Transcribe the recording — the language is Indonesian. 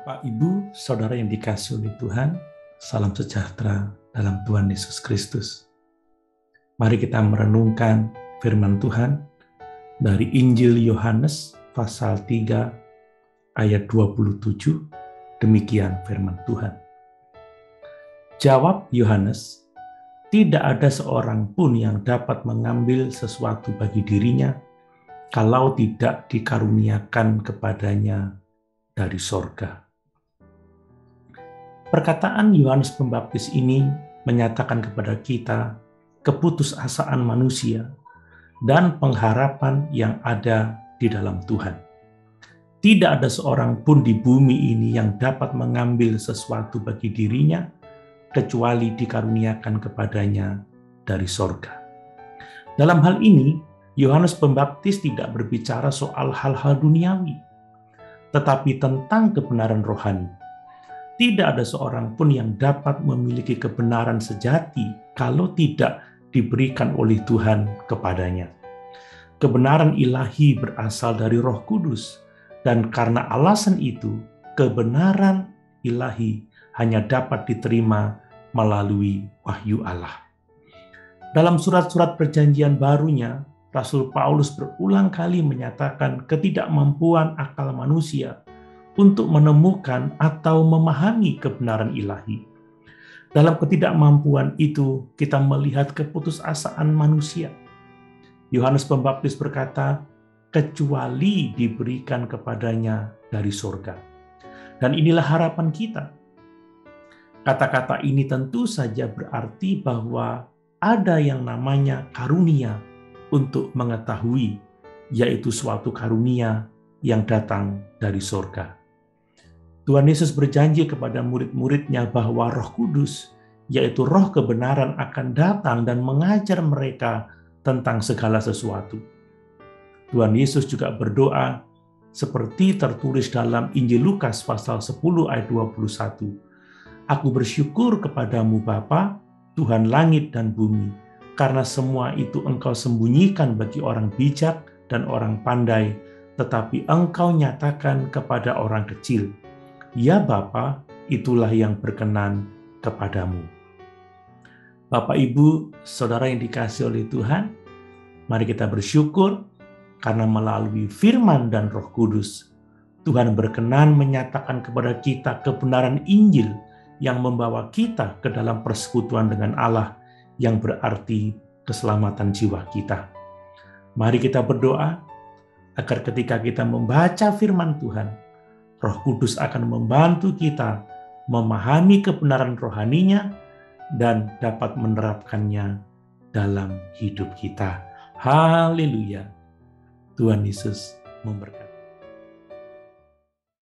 Bapak, Ibu, Saudara yang dikasihi oleh Tuhan, salam sejahtera dalam Tuhan Yesus Kristus. Mari kita merenungkan firman Tuhan dari Injil Yohanes pasal 3 ayat 27. Demikian firman Tuhan. Jawab Yohanes, "Tidak ada seorang pun yang dapat mengambil sesuatu bagi dirinya kalau tidak dikaruniakan kepadanya dari sorga." Perkataan Yohanes Pembaptis ini menyatakan kepada kita keputusasaan manusia dan pengharapan yang ada di dalam Tuhan. Tidak ada seorang pun di bumi ini yang dapat mengambil sesuatu bagi dirinya kecuali dikaruniakan kepadanya dari sorga. Dalam hal ini, Yohanes Pembaptis tidak berbicara soal hal-hal duniawi, tetapi tentang kebenaran rohani. Tidak ada seorang pun yang dapat memiliki kebenaran sejati kalau tidak diberikan oleh Tuhan kepadanya. Kebenaran ilahi berasal dari Roh Kudus, dan karena alasan itu, kebenaran ilahi hanya dapat diterima melalui wahyu Allah. Dalam surat-surat perjanjian barunya, Rasul Paulus berulang kali menyatakan ketidakmampuan akal manusia untuk menemukan atau memahami kebenaran ilahi. Dalam ketidakmampuan itu, kita melihat keputusasaan manusia. Yohanes Pembaptis berkata, kecuali diberikan kepadanya dari surga. Dan inilah harapan kita. Kata-kata ini tentu saja berarti bahwa ada yang namanya karunia untuk mengetahui, yaitu suatu karunia yang datang dari surga. Tuhan Yesus berjanji kepada murid-muridnya bahwa Roh Kudus, yaitu roh kebenaran, akan datang dan mengajar mereka tentang segala sesuatu. Tuhan Yesus juga berdoa seperti tertulis dalam Injil Lukas pasal 10 ayat 21. Aku bersyukur kepadamu Bapa, Tuhan langit dan bumi, karena semua itu Engkau sembunyikan bagi orang bijak dan orang pandai, tetapi Engkau nyatakan kepada orang kecil. Ya Bapa, itulah yang berkenan kepadamu. Bapak, Ibu, Saudara yang dikasihi oleh Tuhan, mari kita bersyukur karena melalui firman dan Roh Kudus, Tuhan berkenan menyatakan kepada kita kebenaran Injil yang membawa kita ke dalam persekutuan dengan Allah, yang berarti keselamatan jiwa kita. Mari kita berdoa agar ketika kita membaca firman Tuhan, Roh Kudus akan membantu kita memahami kebenaran rohaninya dan dapat menerapkannya dalam hidup kita. Haleluya. Tuhan Yesus memberkati.